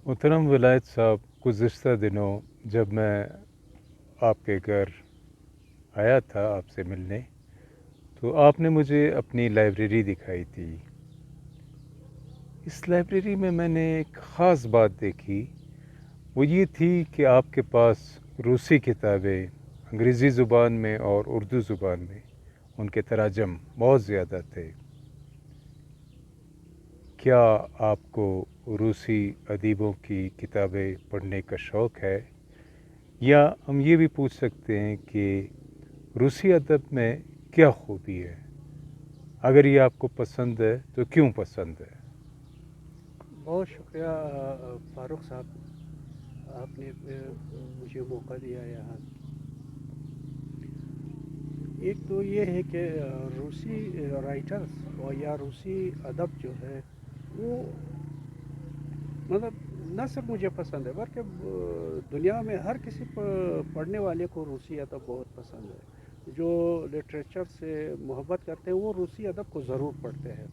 محترم ولایت صاحب، گزشتہ دنوں جب میں آپ کے گھر آیا تھا آپ سے ملنے، تو آپ نے مجھے اپنی لائبریری دکھائی تھی۔ اس لائبریری میں نے ایک خاص بات دیکھی، وہ یہ تھی کہ آپ کے پاس روسی کتابیں انگریزی زبان میں اور اردو زبان میں ان کے تراجم بہت زیادہ تھے۔ کیا آپ کو روسی ادیبوں کی کتابیں پڑھنے کا شوق ہے؟ یا ہم یہ بھی پوچھ سکتے ہیں کہ روسی ادب میں کیا خوبی ہے؟ اگر یہ آپ کو پسند ہے تو کیوں پسند ہے؟ بہت شکریہ فاروق صاحب، آپ نے مجھے موقع دیا یہاں۔ ایک تو یہ ہے کہ روسی رائٹرز اور یا روسی ادب جو ہے وہ مطلب نہ صرف مجھے پسند ہے بلکہ دنیا میں ہر کسی پڑھنے والے کو روسی ادب بہت پسند ہے۔ جو لٹریچر سے محبت کرتے ہیں وہ روسی ادب کو ضرور پڑھتے ہیں۔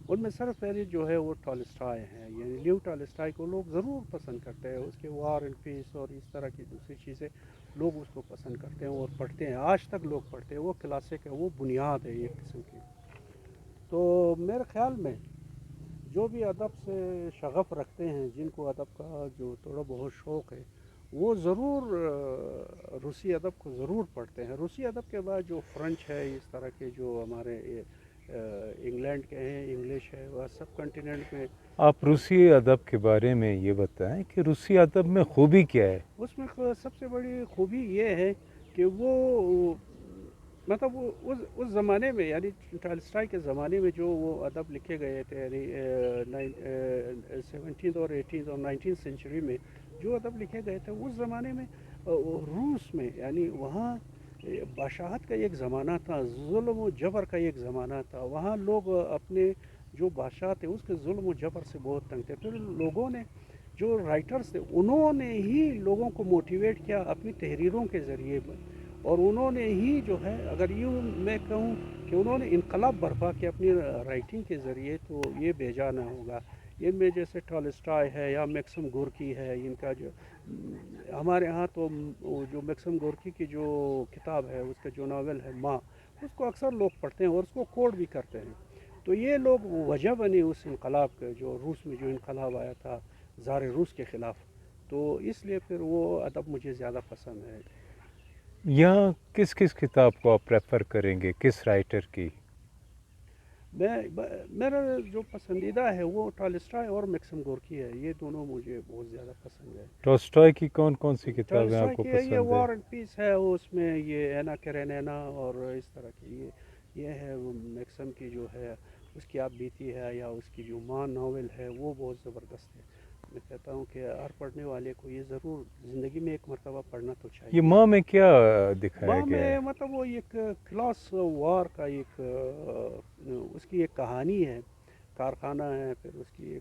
ان میں سر پہلے جو ہے وہ ٹالسٹائے ہیں، یعنی لیو ٹالسٹائے کو لوگ ضرور پسند کرتے ہیں، اس کے وار اینڈ پیس اور اس طرح کی دوسری چیزیں لوگ اس کو پسند کرتے ہیں اور پڑھتے ہیں، آج تک لوگ پڑھتے ہیں، وہ کلاسک ہے، وہ بنیاد ہے ایک قسم کی۔ تو میرے خیال میں جو بھی ادب سے شغف رکھتے ہیں، جن کو ادب کا جو تھوڑا بہت شوق ہے، وہ ضرور روسی ادب کو ضرور پڑھتے ہیں۔ روسی ادب کے بعد جو فرنچ ہے، اس طرح کے جو ہمارے انگلینڈ کے ہیں، انگلش ہے، وہ سب کنٹیننٹ میں آپ روسی ادب کے بارے میں یہ بتائیں کہ روسی ادب میں خوبی کیا ہے؟ اس میں سب سے بڑی خوبی یہ ہے کہ وہ مطلب وہ اس زمانے میں، یعنی ٹالسٹائی کے زمانے میں جو وہ ادب لکھے گئے تھے، یعنی 17 اور 18 اور 19 سینچری میں جو ادب لکھے گئے تھے اس زمانے میں، روس میں، یعنی وہاں بادشاہت کا ایک زمانہ تھا، ظلم و جبر کا ایک زمانہ تھا، وہاں لوگ اپنے جو بادشاہ تھے اس کے ظلم و جبر سے بہت تنگ تھے۔ پھر لوگوں نے، جو رائٹرز تھے، انہوں نے ہی لوگوں کو موٹیویٹ کیا اپنی تحریروں کے ذریعے، اور انہوں نے ہی جو ہے، اگر یوں میں کہوں کہ انہوں نے انقلاب برپا کیا اپنی رائٹنگ کے ذریعے، تو یہ بے جا نہ ہوگا۔ ان میں جیسے ٹالسٹائے ہے یا میکسم گورکی ہے، ان کا جو ہمارے ہاں تو جو میکسم گورکی کی جو کتاب ہے، اس کا جو ناول ہے ماں، اس کو اکثر لوگ پڑھتے ہیں اور اس کو کوٹ بھی کرتے ہیں۔ تو یہ لوگ وجہ بنی اس انقلاب کے، جو روس میں جو انقلاب آیا تھا زار روس کے خلاف، تو اس لیے پھر وہ ادب مجھے زیادہ پسند ہے۔ یہاں کس کس کتاب کو آپ پریفر کریں گے، کس رائٹر کی؟ میرا جو پسندیدہ ہے وہ ٹالسٹائے اور میکسم گورکی ہے، یہ دونوں مجھے بہت زیادہ پسند ہے۔ ٹولسٹائے کی کون کون سی کتابیں آپ ٹالسٹائے کو کی یہ پسند ہے؟ وار اینڈ پیس ہے، اس میں یہ اینا کیرینینا اور اس طرح کی یہ ہے۔ میکسم کی جو ہے اس کی آپ بیتی ہے یا اس کی جو ماں ناول ہے وہ بہت زبردست ہے۔ میں کہتا ہوں کہ ہر پڑھنے والے کو یہ ضرور زندگی میں ایک مرتبہ پڑھنا تو یہ چاہیے۔ ماں میں کیا دکھایا ماں گیا ہے؟ میں مطلب وہ ایک کلاس وار کا ایک اس کی ایک کہانی ہے، کارخانہ ہے، پھر اس کی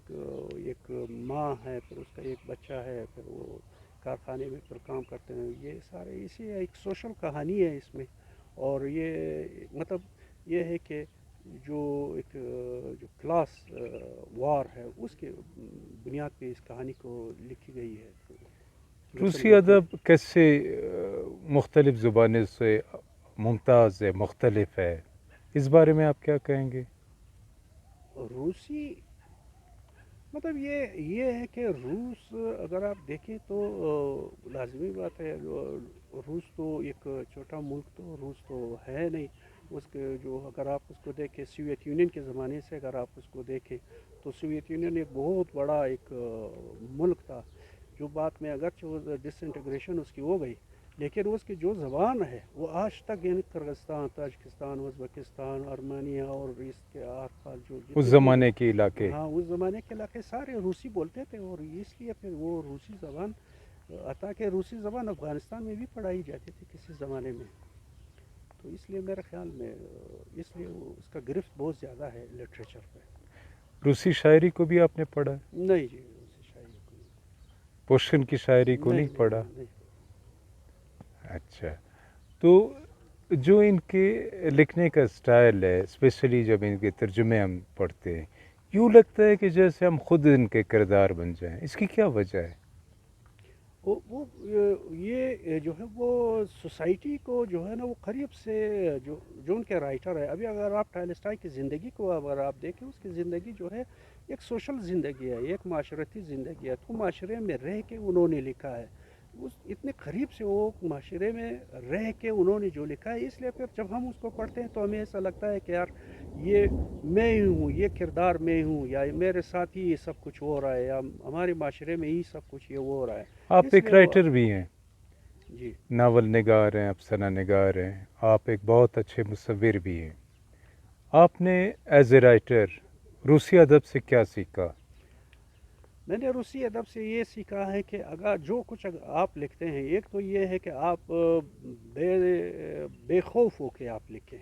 ایک ماں ہے، پھر اس کا ایک بچہ ہے، پھر وہ کارخانے میں پھر کام کرتے ہیں، یہ سارے اسی ایک سوشل کہانی ہے اس میں۔ اور یہ مطلب یہ ہے کہ جو ایک جو کلاس وار ہے اس کے بنیاد پہ اس کہانی کو لکھی گئی ہے۔ میکسم روسی گورکی ادب کیسے مختلف زبانوں سے ممتاز ہے، مختلف ہے، اس بارے میں آپ کیا کہیں گے؟ روسی مطلب یہ ہے کہ روس اگر آپ دیکھیں تو لازمی بات ہے، روس تو ایک چھوٹا ملک تو روس تو ہے نہیں۔ اس کے جو اگر آپ اس کو دیکھیں سوویت یونین کے زمانے سے، اگر آپ اس کو دیکھیں تو سوویت یونین ایک بہت بڑا ایک ملک تھا، جو بعد میں اگرچہ وہ ڈس انٹیگریشن اس کی ہو گئی، لیکن اس کی جو زبان ہے وہ آج تک، یعنی کرغزستان، تاجکستان، ازبکستان، ارمینیا اور اس کے آس پاس جو اس جتنے بھی زمانے کے علاقے؟ ہاں اس زمانے کے علاقے سارے روسی بولتے تھے، اور اس لیے پھر وہ روسی زبان، حتیٰ کہ روسی زبان افغانستان میں بھی پڑھائی جاتی تھی کسی زمانے میں۔ تو اس لیے میرے خیال میں اس لیے اس کا گرفت بہت زیادہ ہے لٹریچر پہ۔ روسی شاعری کو بھی آپ نے پڑھا؟ نہیں جی، روسی شاعری کو پوشکن کی شاعری کو نہیں نہیں نہیں پڑھا؟ نہیں نہیں۔ اچھا، تو جو ان کے لکھنے کا سٹائل ہے، اسپیشلی جب ان کے ترجمے ہم پڑھتے ہیں، یوں لگتا ہے کہ جیسے ہم خود ان کے کردار بن جائیں. اس کی کیا وجہ ہے؟ وہ یہ جو ہے وہ سوسائٹی کو جو ہے نا وہ قریب سے جو ان کے رائٹر ہے. ابھی اگر آپ ٹالسٹائی کی زندگی کو اگر آپ دیکھیں، اس کی زندگی جو ہے ایک سوشل زندگی ہے، ایک معاشرتی زندگی ہے. تو معاشرے میں رہ کے انہوں نے لکھا ہے، اتنے قریب سے وہ معاشرے میں رہ کے انہوں نے جو لکھا ہے. اس لیے پھر جب ہم اس کو پڑھتے ہیں تو ہمیں ایسا لگتا ہے کہ یار یہ میں ہی ہوں، یہ کردار میں ہوں، یا میرے ساتھ ہی یہ سب کچھ ہو رہا ہے، یا ہمارے معاشرے میں ہی سب کچھ یہ ہو رہا ہے. آپ اس ایک لیے وہ رائٹر بھی ہیں، جی ناول نگار ہیں، افسانہ نگار ہیں، آپ ایک بہت اچھے مصور بھی ہیں. آپ نے ایز اے رائٹر روسی ادب سے کیا سیکھا؟ میں نے روسی ادب سے یہ سیکھا ہے کہ اگر جو کچھ آپ لکھتے ہیں، ایک تو یہ ہے کہ آپ بے خوف ہو کے آپ لکھیں.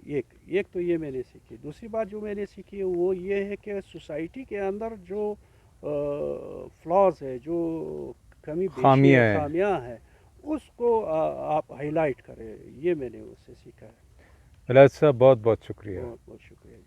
ایک تو یہ میں نے سیکھی. دوسری بات جو میں نے سیکھی وہ یہ ہے کہ سوسائٹی کے اندر جو فلاز ہے، جو کمی بیشی ہے، خامیاں ہیں. خامیاں ہیں، اس کو آپ ہائی لائٹ کریں. یہ میں نے اس سے سیکھا ہے. ولاد صاحب بہت بہت شکریہ. بہت بہت شکریہ.